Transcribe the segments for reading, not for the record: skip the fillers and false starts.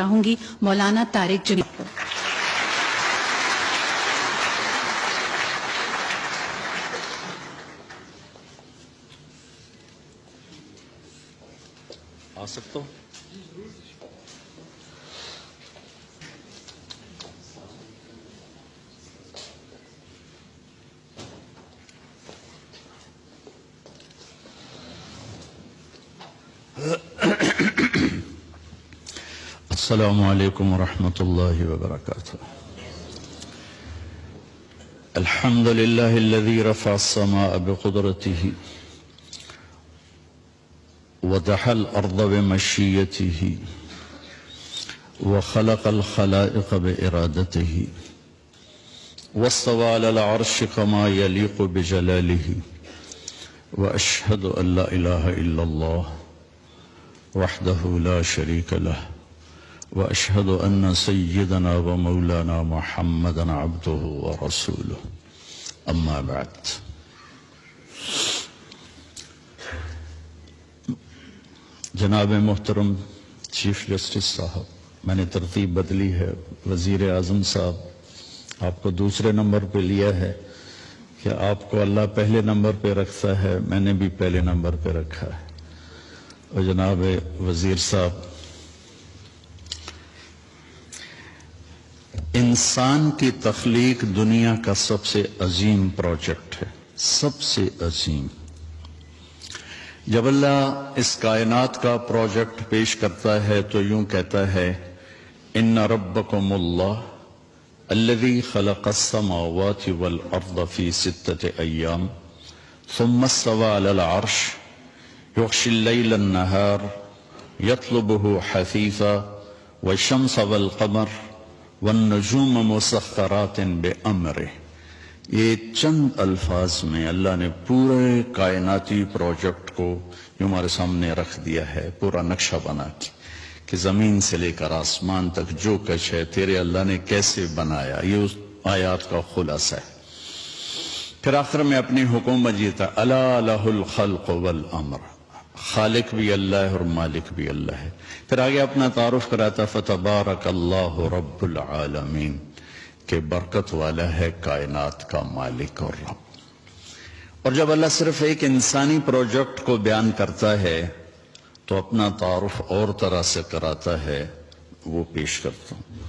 چاہوں گی مولانا طارق جمیل کو۔ آ سکتا ہوں؟ السلام علیکم ورحمۃ اللہ وبرکاتہ۔ الحمد للہ الذی رفع السماء بقدرته ودحى الأرض بمشيته وخلق الخلائق بإرادته واستوى على العرش كما يليق بجلاله وأشهد أن لا إله إلا الله وحده لا شريك له وأشهد أن سيدنا ومولانا محمدا عبده ورسوله أما بعد۔ جناب محترم چیف جسٹس صاحب، میں نے ترتیب بدلی ہے، وزیر اعظم صاحب آپ کو دوسرے نمبر پہ لیا ہے کہ آپ کو اللہ پہلے نمبر پہ رکھتا ہے، میں نے بھی پہلے نمبر پہ رکھا ہے۔ اور جناب وزیر صاحب، انسان کی تخلیق دنیا کا سب سے عظیم پروجیکٹ ہے، سب سے عظیم۔ جب اللہ اس کائنات کا پروجیکٹ پیش کرتا ہے تو یوں کہتا ہے، ان ربکم اللہ الذی خلق السماوات والارض فی 6 ایام ثم استوى علی العرش یغشی اللیل النہار یطلبہ حثیثا والشمس والقمر والنجوم مسخرات بامرہ۔ یہ چند الفاظ میں اللہ نے پورے کائناتی پروجیکٹ کو جو ہمارے سامنے رکھ دیا ہے، پورا نقشہ بنا کے کہ زمین سے لے کر آسمان تک جو کچھ ہے تیرے اللہ نے کیسے بنایا، یہ اس آیات کا خلاصہ ہے۔ پھر آخر میں اپنی حکومت جیتا، الا لہ الخلق والامر، خالق بھی اللہ ہے اور مالک بھی اللہ ہے۔ پھر آگے اپنا تعارف کراتا، فتبارک اللہ رب العالمین، کہ برکت والا ہے کائنات کا مالک اور رب۔ اور جب اللہ صرف ایک انسانی پروجیکٹ کو بیان کرتا ہے تو اپنا تعارف اور طرح سے کراتا ہے، وہ پیش کرتا ہوں۔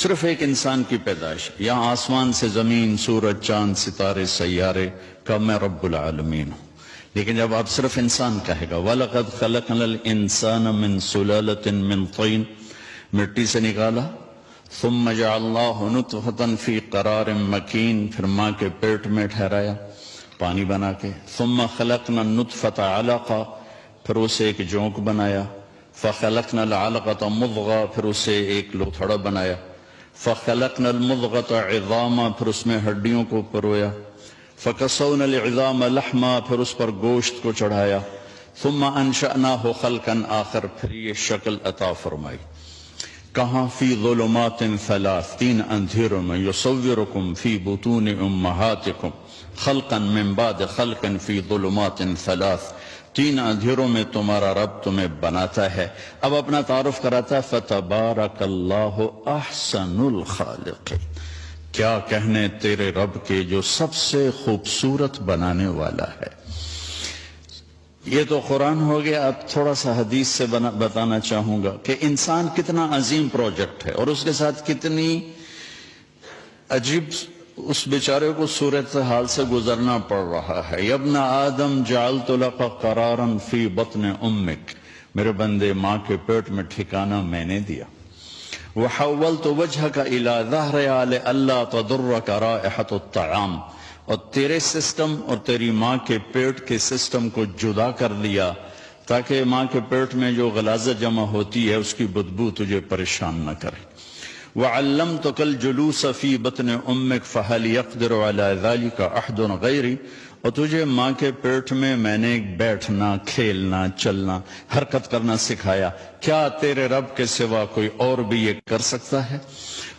صرف ایک انسان کی پیدائش، یہاں آسمان سے زمین، سورج، چاند، ستارے، سیارے کا میں رب العالمین ہوں۔ لیکن جب آپ صرف انسان کہے گا، وَلَقَدْ خَلَقْنَا الْإِنسَانَ مِنْ سُلَالَةٍ مِنْ طِينٍ، مٹی سے نکالا، ثم جعلناہ نطفۃ فی قرار مکین، پھر ماں کے پیٹ میں ٹھہرایا پانی بنا کے، ثم خلقنا النطفۃ علقہ، پھر اسے ایک جونک بنایا، فخلقنا العلقۃ مضغہ، پھر اسے ایک لوتھڑا بنایا، فخلقنا المضغۃ عظاما، پھر اس میں ہڈیوں کو پرویا، فکسونا العظام لحما، پھر اس پر گوشت کو چڑھایا، ثم انشأناہ خلقا آخر، پھر یہ شکل عطا فرمائی۔ کہاں؟ فی ظلمات ثلاث، 3 اندھیروں میں، یصورکم فی بطون امہاتکم خلقا من بعد خلق فی ظلمات ثلاث، 3 اندھیروں میں تمہارا رب تمہیں بناتا ہے۔ اب اپنا تعارف کراتا ہے، فتبارک اللہ احسن الخالق، کیا کہنے تیرے رب کے جو سب سے خوبصورت بنانے والا ہے۔ یہ تو قرآن ہو گیا، اب تھوڑا سا حدیث سے بتانا چاہوں گا کہ انسان کتنا عظیم پروجیکٹ ہے اور اس کے ساتھ کتنی عجیب اس بیچارے کو صورتحال سے گزرنا پڑ رہا ہے۔ یا ابن آدم جعلت لک قرارا فی بطن امک، میرے بندے ماں کے پیٹ میں ٹھکانہ میں نے دیا۔ وحولت وجہک الی ظہر لئلا تضرک رائحۃ الطعام، اور تیرے سسٹم اور تیری ماں کے پیٹ کے سسٹم کو جدا کر دیا تاکہ ماں کے پیٹ میں جو غلاظت جمع ہوتی ہے اس کی بدبو تجھے پریشان نہ کرے۔ وعلمتک الجلوس فی بطن امک فہل یقدر علی ذلک احد غیری، اور تجھے ماں کے پیٹ میں نے بیٹھنا، کھیلنا، چلنا، حرکت کرنا سکھایا، کیا تیرے رب کے سوا کوئی اور بھی یہ کر سکتا ہے؟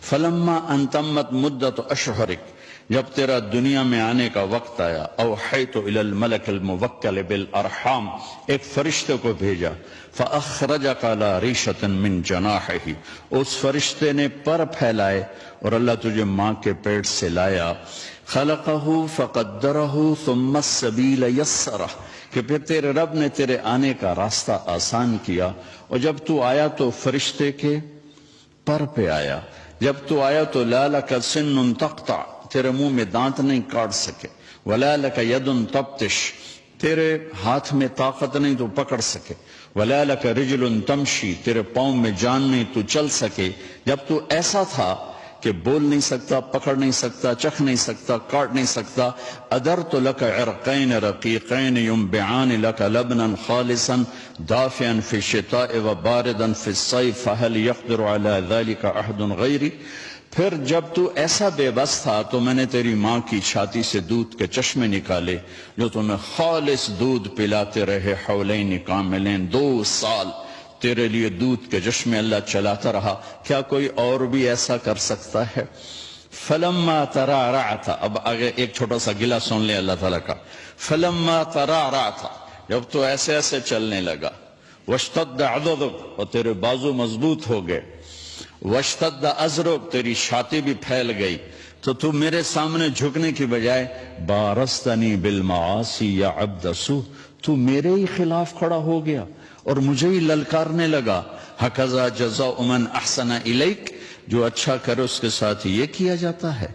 فلما ان تمت مدت اشہرک، جب تیرا دنیا میں آنے کا وقت آیا اوحیت الی الملک الموکل بالارحام، ایک فرشتے کو بھیجا، فاخرجک علی ریشۃ من جناحہ، اس فرشتے نے پر پھیلائے اور اللہ تجھے ماں کے پیٹ سے لایا، خلقہ فقدرہ ثم السبیل یسرہ، کہ پھر تیرے رب نے تیرے آنے کا راستہ آسان کیا، اور جب تو آیا تو فرشتے کے پر پہ آیا، جب تو آیا تو لا لک سن تقطع، تیرے منہ میں دانت نہیں کاٹ سکے، ولا لک ید تبطش، تیرے ہاتھ میں طاقت نہیں تو پکڑ سکے، ولا لک رجل تمشی، تیرے پاؤں میں جان نہیں تو چل سکے، جب تو ایسا تھا کہ بول نہیں سکتا، پکڑ نہیں سکتا، چکھ نہیں سکتا، کاٹ نہیں سکتا، ادرت لک عرقین رقیقین ینبعان لک لبنا خالصا دافعا فی الشتاء وباردا فی الصیف فهل یقدر علی ذلک احد غیری، پھر جب تو ایسا بے بس تھا تو میں نے تیری ماں کی چھاتی سے دودھ کے چشمے نکالے جو تمہیں خالص دودھ پلاتے رہے، حولین کاملین، 2 سال تیرے لیے دودھ کے چشمے اللہ چلاتا رہا، کیا کوئی اور بھی ایسا کر سکتا ہے؟ فلما ترعرعت، اب آگے ایک چھوٹا سا گلہ سن لے اللہ تعالیٰ کا، فلما ترعرعت، جب تو ایسے ایسے چلنے لگا، واشتد عضدک، اور تیرے بازو مضبوط ہو گئے، واشتد ازرک، تیری چھاتی بھی پھیل گئی، تو میرے سامنے جھکنے کی بجائے بارستنی بالمعاصی یا عبد سو، تو میرے ہی خلاف کھڑا ہو گیا اور مجھے ہی للکارنے لگا، ہکذا جزاء من احسن الیک، جو اچھا کرے اس کے ساتھ یہ کیا جاتا ہے،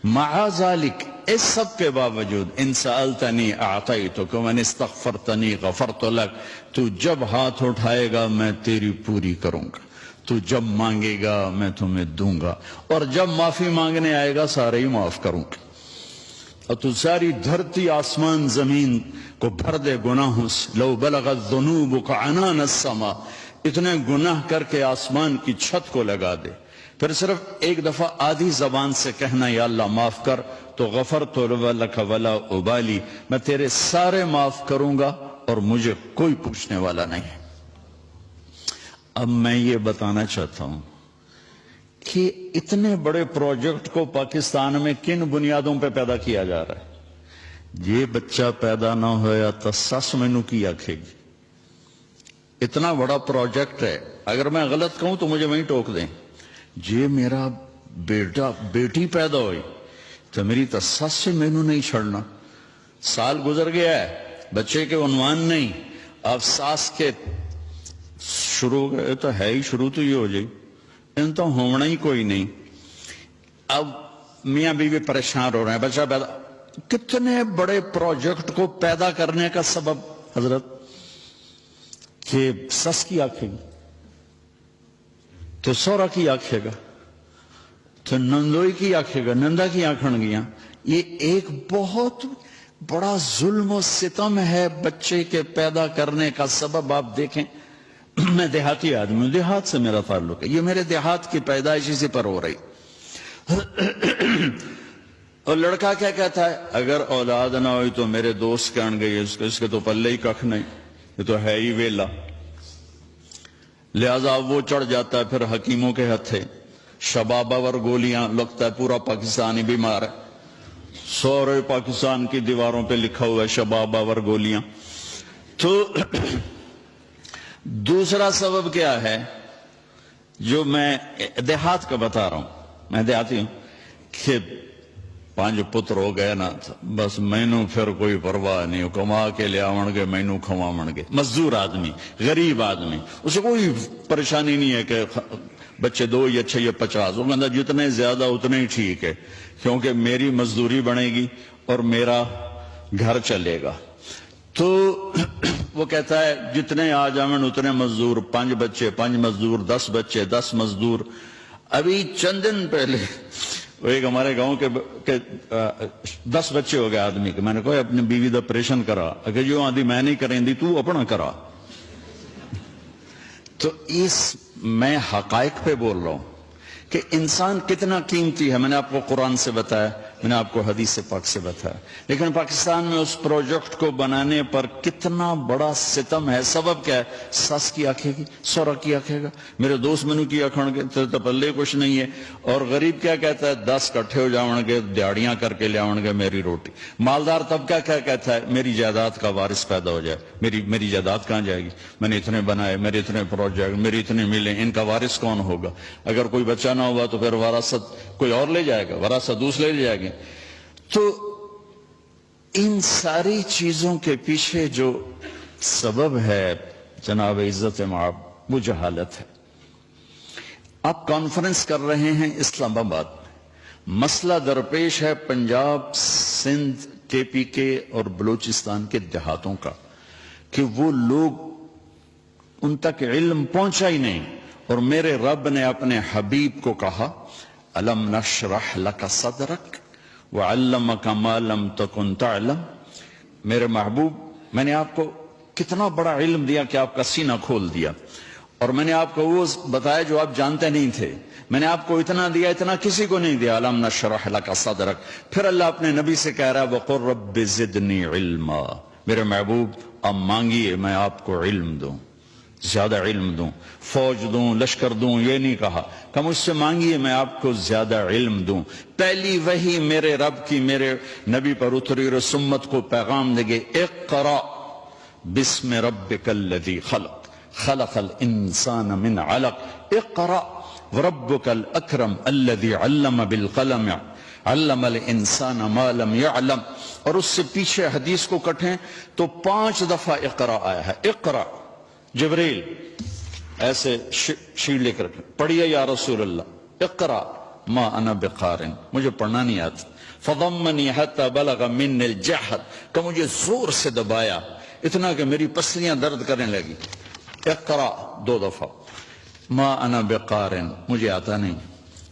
مع ذالک، اس سب کے باوجود، ان سألتنی اعطیتک ومن استغفرتنی غفرت لک، تو جب ہاتھ اٹھائے گا میں تیری پوری کروں گا، تو جب مانگے گا میں تمہیں دوں گا، اور جب معافی مانگنے آئے گا سارے ہی معاف کروں گا، اور تو ساری دھرتی آسمان زمین کو بھر دے گناہوں سے، لو بلغت ذنوبک عنان السماء، اتنے گناہ کر کے آسمان کی چھت کو لگا دے، پھر صرف ایک دفعہ آدھی زبان سے کہنا یا اللہ معاف کر، تو غفرت لک ولا ابالی، میں تیرے سارے معاف کروں گا اور مجھے کوئی پوچھنے والا نہیں ہے۔ اب میں یہ بتانا چاہتا ہوں کہ اتنے بڑے پروجیکٹ کو پاکستان میں کن بنیادوں پہ پیدا کیا جا رہا ہے؟ یہ بچہ پیدا نہ ہویا تو سس مینو کی آکھے گی، اتنا بڑا پروجیکٹ ہے، اگر میں غلط کہوں تو مجھے وہیں ٹوک دیں، یہ میرا بیٹا بیٹی پیدا ہوئی تو میری تو سس سے مینو نہیں چھڑنا، سال گزر گیا ہے، بچے کے عنوان نہیں، اب ساس کے شروع تو ہے ہی، شروع تو یہ ہو جائے، ان تو ہونا ہی کوئی نہیں، اب میاں بیوی پریشان ہو رہے ہیں، بچہ پیدا، کتنے بڑے پروجیکٹ کو پیدا کرنے کا سبب حضرت کہ سس کی آنکھیں گی تو سورا کی آنکھیں گا تو نندوئی کی آنکھیں گا، نندا کی آنکھن گیاں، یہ ایک بہت بڑا ظلم و ستم ہے بچے کے پیدا کرنے کا سبب۔ آپ دیکھیں، میں دیہاتی آدمی ہوں، دیہات سے میرا تعلق ہے، یہ میرے دیہات کی پیدائش اسی پر ہو رہی، اور لڑکا کیا کہتا ہے، اگر اولاد نہ ہوئی تو میرے دوست کہن گئی اس کے تو پلے ہی ککھ نہیں، یہ تو ہے ہی ویلا، لہذا وہ چڑھ جاتا ہے پھر حکیموں کے ہتھے، شبابہ ور گولیاں، لگتا ہے پورا پاکستانی بیمار ہے، سورے پاکستان کی دیواروں پہ لکھا ہوا ہے شبابہ ور گولیاں۔ تو دوسرا سبب کیا ہے جو میں دیہات کا بتا رہا ہوں، میں دیہاتی ہوں، کہ 5 پتر ہو گئے نا بس مینو پھر کوئی پرواہ نہیں، کما کے لے آون گے مینو کھواون گے، مزدور آدمی، غریب آدمی، اسے کوئی پریشانی نہیں ہے کہ بچے 2 یا 6 یا 50، وہ کہتا جتنے زیادہ اتنے ہی ٹھیک ہے، کیونکہ میری مزدوری بنے گی اور میرا گھر چلے گا۔ تو وہ کہتا ہے جتنے آ جاون اتنے مزدور، 5 بچے 5 مزدور، 10 بچے 10 مزدور۔ ابھی چند دن پہلے وہ ایک ہمارے گاؤں کے 10 بچے ہو گئے آدمی کے، میں نے کہا اپنی بیوی دا آپریشن کرا، اگر جو آدھی میں نہیں کریں دی تو اپنا کرا۔ تو میں حقائق پہ بول رہا ہوں کہ انسان کتنا قیمتی ہے، میں نے آپ کو قرآن سے بتایا میں نے آپ کو حدیث پاک سے بتایا. لیکن پاکستان میں اس پروجیکٹ کو بنانے پر کتنا بڑا ستم ہے. سبب کیا ہے؟ سس کی آکھے گی، سورا کی آکھے گا، میرے دوست منو کی آکھن گے تو پلے کچھ نہیں ہے. اور غریب کیا کہتا ہے؟ 10 کٹھے ہو جاؤں گے، دیہڑیاں کر کے لے آؤں گے میری روٹی. مالدار طبقہ کیا کہتا ہے؟ میری جائیداد کا وارث پیدا ہو جائے. میری جائیداد کہاں جائے گی؟ میں نے اتنے بنائے، میرے اتنے پروجیکٹ، میری اتنے ملے، ان کا وارث کون ہوگا؟ اگر کوئی بچہ نہ ہوا تو پھر وراثت کوئی اور لے جائے گا، وراثت دوسرے لے جائے گے. تو ان ساری چیزوں کے پیچھے جو سبب ہے جناب عزت مآب، وہ جہالت ہے. آپ کانفرنس کر رہے ہیں اسلام آباد میں، مسئلہ درپیش ہے پنجاب، سندھ، کے پی کے اور بلوچستان کے دیہاتوں کا، کہ وہ لوگ ان تک علم پہنچا ہی نہیں. اور میرے رب نے اپنے حبیب کو کہا الم نشرح لک صدرک وعلمک ما لم تکن تعلم. میرے محبوب، میں نے آپ کو کتنا بڑا علم دیا کہ آپ کا سینہ کھول دیا، اور میں نے آپ کو وہ بتایا جو آپ جانتے نہیں تھے. میں نے آپ کو اتنا دیا، اتنا کسی کو نہیں دیا. الم نشرح لک صدرک. پھر اللہ اپنے نبی سے کہہ رہا ہے وقل رب زدنی علما. میرے محبوب آپ مانگیے میں آپ کو علم دوں، زیادہ علم دوں، فوج دوں، لشکر دوں. یہ نہیں کہا کہ مجھ سے مانگیے میں آپ کو زیادہ علم دوں. پہلی وحی میرے رب کی میرے نبی پر اتری اور سمت کو پیغام دے گے اقرا بسم ربک الذی خلق خلق الانسان من علق اقرا وربک الاکرم الذی علم بالقلم علم الانسان ما لم يعلم. اور اس سے پیچھے حدیث کو کٹیں تو 5 دفعہ اقرا آیا ہے. اقرا جبریل ایسے شیٹ لے کر پڑھیے یا رسول اللہ. اقرا ما انا بقارن، مجھے پڑھنا نہیں آتا. فضمنی حتی بلغ من الجحد، کہ مجھے زور سے دبایا اتنا کہ میری پسلیاں درد کرنے لگی. اقرا 2 دفعہ. ما انا بقارن، مجھے آتا نہیں.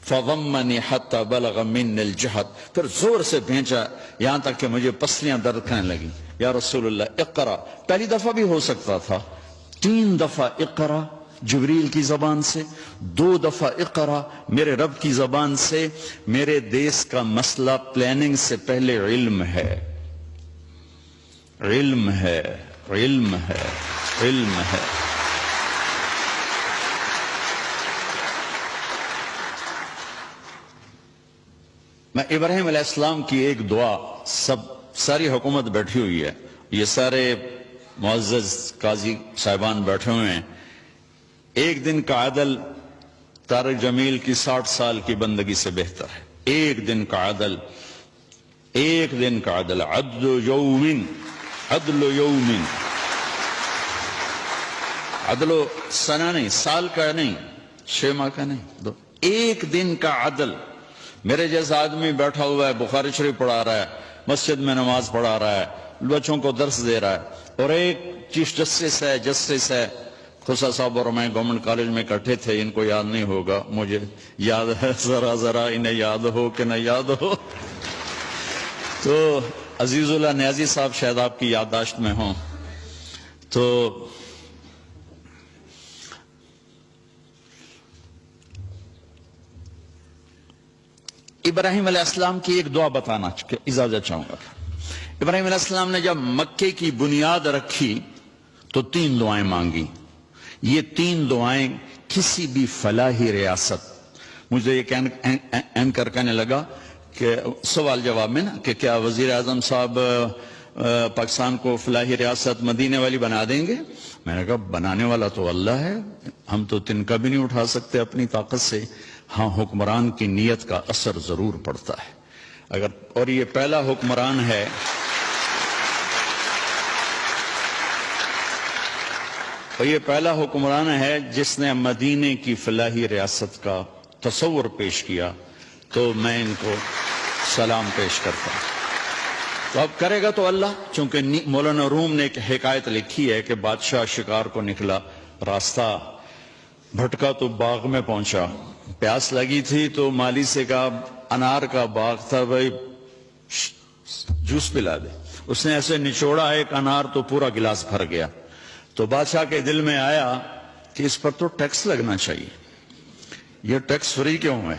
فضمنی حتی بلغ من الجحد، پھر زور سے بھینچا یہاں تک کہ مجھے پسلیاں درد کرنے لگی. یا رسول اللہ اقرا. پہلی دفعہ بھی ہو سکتا تھا. 3 دفعہ اقرا جبریل کی زبان سے، 2 دفعہ اقرا میرے رب کی زبان سے. میرے دیس کا مسئلہ پلاننگ سے پہلے علم ہے، علم ہے، علم ہے، علم ہے. میں ابراہیم علیہ السلام کی ایک دعا، ساری حکومت بیٹھی ہوئی ہے، یہ سارے معزز قاضی صاحبان بیٹھے ہوئے ہیں. ایک دن کا عدل طارق جمیل کی 60 سال کی بندگی سے بہتر ہے. ایک دن کا عدل، ایک دن کا عدل. عدل یومن، عدل یومن، عدل و سنہ نہیں، سال کا نہیں، 6 ماہ کا نہیں، ایک دن کا عدل. میرے جیسا آدمی بیٹھا ہوا ہے، بخاری شریف پڑھا رہا ہے، مسجد میں نماز پڑھا رہا ہے، بچوں کو درس دے رہا ہے، اور ایک چیف جسٹس ہے. خسا صاحب اور میں گورنمنٹ کالج میں اکٹھے تھے، ان کو یاد نہیں ہوگا، مجھے یاد ہے. ذرا انہیں یاد ہو کہ نہ یاد ہو. تو عزیز اللہ نیازی صاحب شاید آپ کی یادداشت میں ہوں. تو ابراہیم علیہ السلام کی ایک دعا بتانا اجازت چاہوں گا. ابراہیم علیہ السلام نے جب مکے کی بنیاد رکھی تو 3 دعائیں مانگی. یہ 3 دعائیں کسی بھی فلاحی ریاست، مجھے ایک اینکر کہنے لگا کہ سوال جواب میں نا کہ کیا وزیر اعظم صاحب پاکستان کو فلاحی ریاست مدینے والی بنا دیں گے؟ میں نے کہا بنانے والا تو اللہ ہے، ہم تو تنکا بھی نہیں اٹھا سکتے اپنی طاقت سے. ہاں حکمران کی نیت کا اثر ضرور پڑتا ہے. اور یہ پہلا حکمران ہے جس نے مدینے کی فلاحی ریاست کا تصور پیش کیا، تو میں ان کو سلام پیش کرتا ہوں. تو اب کرے گا تو اللہ. چونکہ مولانا روم نے ایک حکایت لکھی ہے کہ بادشاہ شکار کو نکلا، راستہ بھٹکا تو باغ میں پہنچا، پیاس لگی تھی تو مالی سے کہا انار کا باغ تھا، بھائی جوس پلا دے. اس نے ایسے نچوڑا ایک انار تو پورا گلاس بھر گیا. تو بادشاہ کے دل میں آیا کہ اس پر تو ٹیکس لگنا چاہیے، یہ ٹیکس فری کیوں ہے؟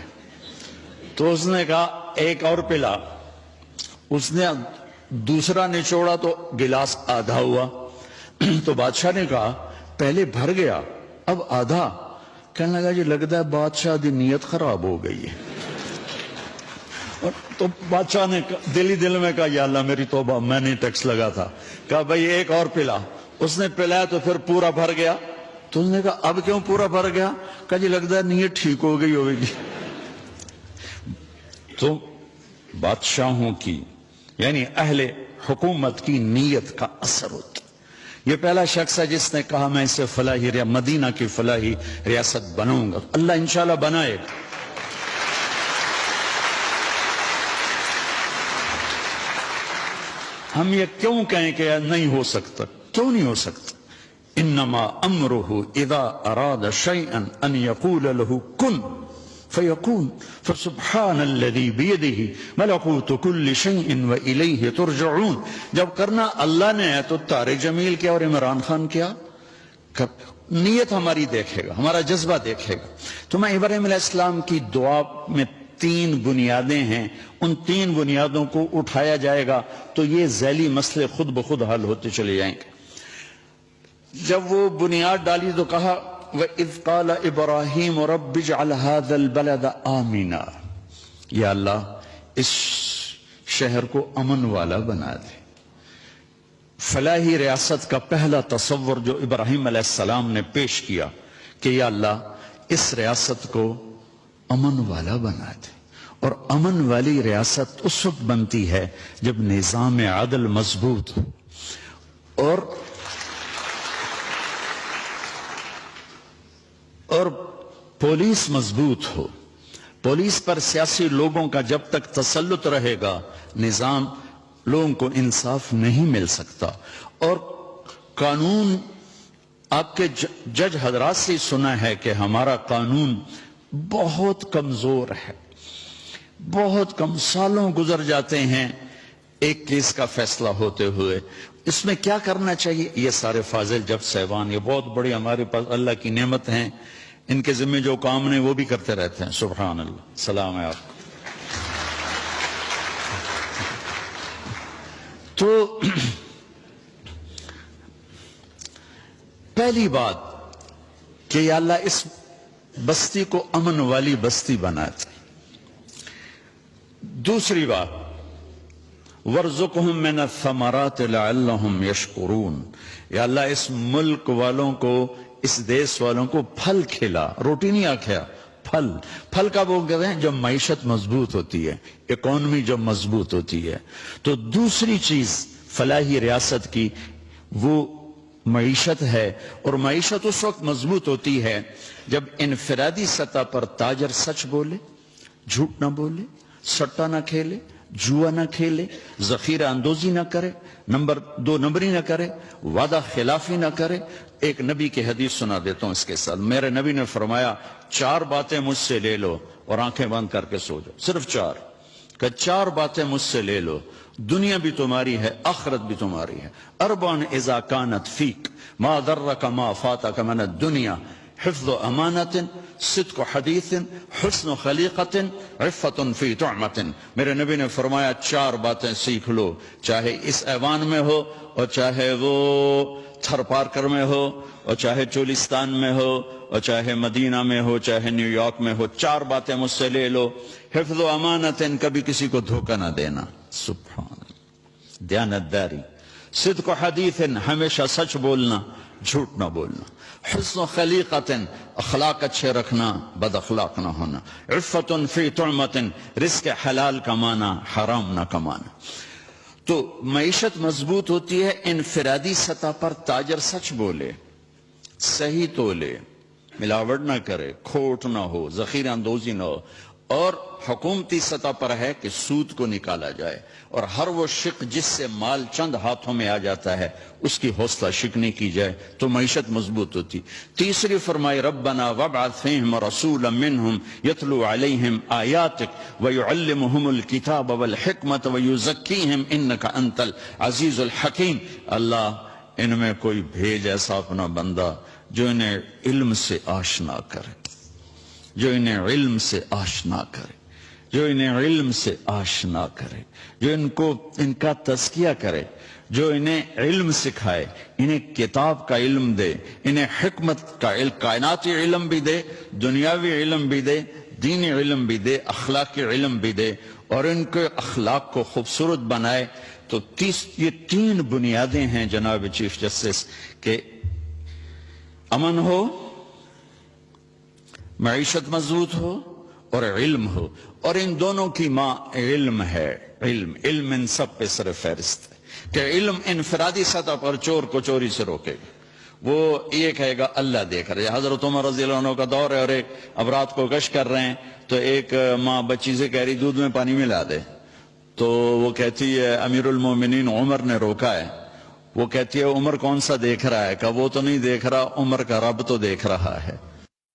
تو اس نے کہا ایک اور پلا. اس نے دوسرا نچوڑا تو گلاس آدھا ہوا. تو بادشاہ نے کہا پہلے بھر گیا اب آدھا. کہنے لگا جی لگتا ہے بادشاہ دی نیت خراب ہو گئی ہے. تو بادشاہ نے دل میں کہا یا اللہ میری توبہ, میں نے ٹیکس لگا تھا. کہا بھائی ایک اور پلا. اس نے پلایا تو پھر پورا بھر گیا. تو اس نے کہا اب کیوں پورا بھر گیا؟ کہا جی لگتا ہے نیت ٹھیک ہو گئی ہوگی. تو بادشاہوں کی یعنی اہل حکومت کی نیت کا اثر ہوتا. یہ پہلا شخص ہے جس نے کہا میں اسے فلاحی مدینہ کی فلاحی ریاست بناؤں گا. اللہ انشاءاللہ بنائے گا. ہم یہ کیوں کہیں کہ نہیں ہو سکتا؟ کیوں نہیں ہو سکتا؟ انما امرہ اذا اراد شیئا ان یقول له کن فیکون. فسبحان الذی بیدہ ملکوت کل شیء والیہ ترجعون. جب کرنا اللہ نے ہے تو طارق جمیل کیا اور عمران خان کیا؟ نیت ہماری دیکھے گا, ہمارا جذبہ دیکھے گا. تو میں ابراہیم علیہ السلام کی دعا میں 3 بنیادیں ہیں, ان 3 بنیادوں کو اٹھایا جائے گا تو یہ ذیلی مسئلے خود بخود حل ہوتے چلے جائیں گے. جب وہ بنیاد ڈالی تو کہا وَإِذْ قَالَ إِبْرَاهِيمُ رَبِّ اجْعَلْ هَذَا الْبَلَدَ آمِنًا. یا اللہ اس شہر کو امن والا بنا دے. فلاحی ریاست کا پہلا تصور جو ابراہیم علیہ السلام نے پیش کیا کہ یا اللہ اس ریاست کو امن والا بنا دے. اور امن والی ریاست اس وقت بنتی ہے جب نظام عدل مضبوط ہو اور پولیس مضبوط ہو. پولیس پر سیاسی لوگوں کا جب تک تسلط رہے گا نظام لوگوں کو انصاف نہیں مل سکتا. اور قانون آپ کے جج حضرات سے سنا ہے کہ ہمارا قانون بہت کمزور ہے, بہت کم سالوں گزر جاتے ہیں ایک کیس کا فیصلہ ہوتے ہوئے. اس میں کیا کرنا چاہیے؟ یہ سارے فاضل جب صاحبان یہ بہت بڑی ہمارے پاس اللہ کی نعمت ہیں, ان کے ذمہ جو کام نہیں وہ بھی کرتے رہتے ہیں. سبحان اللہ. سلام ہے آپ کو. تو پہلی بات کہ یا اللہ اس بستی کو امن والی بستی بنا دے. دوسری بات وَارْزُقْهُم مِّنَ الثَّمَرَاتِ لَعَلَّهُمْ يَشْكُرُونَ. یا اللہ اس ملک والوں کو, اس دیس والوں کو پھل کھلا, روٹی نہیں آکھیا, پھل. پھل کا وہ کہتے ہیں جب معیشت مضبوط ہوتی ہے, اکانومی جب مضبوط ہوتی ہے. تو دوسری چیز فلاحی ریاست کی وہ معیشت ہے. اور معیشت اس وقت مضبوط ہوتی ہے جب انفرادی سطح پر تاجر سچ بولے, جھوٹ نہ بولے, سٹا نہ کھیلے, جوا نہ کھیلے, ذخیرہ اندوزی نہ کرے, دو نمبری نہ کرے, وعدہ خلافی نہ کرے. ایک نبی کی حدیث سنا دیتا ہوں اس کے ساتھ. میرے نبی نے فرمایا 4 باتیں مجھ سے لے لو اور آنکھیں بند کر کے سو جاؤ. صرف 4. کہ 4 باتیں مجھ سے لے لو, دنیا بھی تمہاری ہے, آخرت بھی تمہاری ہے. اربعن اذا کانت فیک ما ضرک ما فاتک من الدنیا حفظ امانت صدق حدیث حسن خلیقت عفت فی طعمت. میرے نبی نے فرمایا 4 باتیں سیکھ لو, چاہے اس ایوان میں ہو اور چاہے وہ تھر پارکر میں ہو اور چاہے چولستان میں ہو اور چاہے مدینہ میں ہو چاہے نیو یارک میں ہو. 4 باتیں مجھ سے لے لو. حفظ و امانت, کبھی کسی کو دھوکہ نہ دینا, سبحان اللہ, دیانت داری. صدق حدیث, ہمیشہ سچ بولنا, جھوٹ نہ بولنا. حسن خلیقت, اخلاق اچھے رکھنا, بد اخلاق نہ ہونا. عفت فی طعمت, رزق حلال کمانا, حرام نہ کمانا. تو معیشت مضبوط ہوتی ہے انفرادی سطح پر تاجر سچ بولے, صحیح تولے, ملاوٹ نہ کرے, کھوٹ نہ ہو, ذخیرہ اندوزی نہ ہو. اور حکومتی سطح پر ہے کہ سود کو نکالا جائے اور ہر وہ شق جس سے مال چند ہاتھوں میں آ جاتا ہے اس کی حوصلہ شکنی کی جائے تو معیشت مضبوط ہوتی. تیسری فرمائی ربنا وابعث فیہم رسولا منہم یتلو علیہم آیاتک ویعلمہم الکتاب والحکمت ویزکیہم انکا انت العزیز الحکیم. اللہ ان میں کوئی بھیج ایسا اپنا بندہ جو انہیں علم سے آشنا کرے, جو انہیں علم سے آشنا کرے, جو انہیں علم سے آشنا کرے، جو ان کا تزکیہ کرے، جو انہیں علم سکھائے، انہیں کتاب کا علم دے، انہیں حکمت کا علم، کائناتی علم بھی دے، دنیاوی علم بھی دے، دینی علم بھی دے، اخلاقی علم بھی دے، اور ان کے اخلاق کو خوبصورت بنائے۔ تو یہ 3 بنیادیں ہیں جناب چیف جسٹس، کہ امن ہو، معیشت مضبوط ہو، اور علم ہو، اور ان دونوں کی ماں علم ہے۔ علم ان سب پہ سر فہرست ہے، کہ علم انفرادی سطح پر چور کو چوری سے روکے گا۔ وہ یہ کہے گا اللہ دیکھ رہے۔ حضرت عمر رضی اللہ عنہ کا دور ہے، اور ایک اب رات کو گشت کر رہے ہیں، تو ایک ماں بچی سے کہہ رہی دودھ میں پانی ملا دے، تو وہ کہتی ہے امیر المومنین عمر نے روکا ہے۔ وہ کہتی ہے عمر کون سا دیکھ رہا ہے؟ کہ وہ تو نہیں دیکھ رہا، عمر کا رب تو دیکھ رہا ہے۔